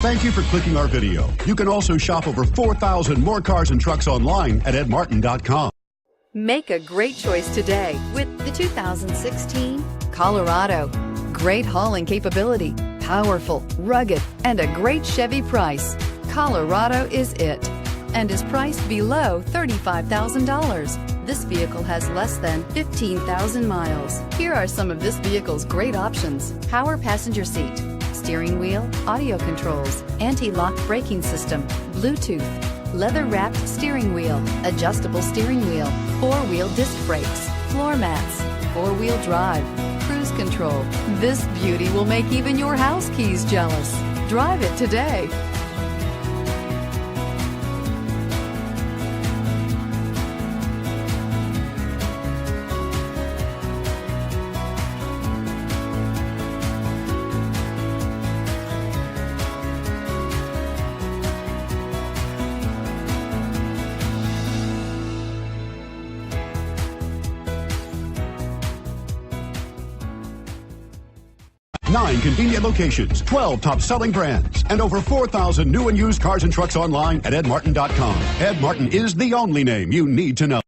Thank you for clicking our video. You can also shop over 4,000 more cars and trucks online at edmartin.com. Make a great choice today with the 2016 Colorado. Great hauling capability, powerful, rugged, and a great Chevy price. Colorado is it, and is priced below $35,000. This vehicle has less than 15,000 miles. Here are some of this vehicle's great options: power passenger seat, steering wheel audio controls, anti-lock braking system, Bluetooth, leather-wrapped steering wheel, adjustable steering wheel, four-wheel disc brakes, floor mats, four-wheel drive, cruise control. This beauty will make even your house keys jealous. Drive it today. Nine convenient locations, 12 top-selling brands, and over 4,000 new and used cars and trucks online at edmartin.com. Ed Martin is the only name you need to know.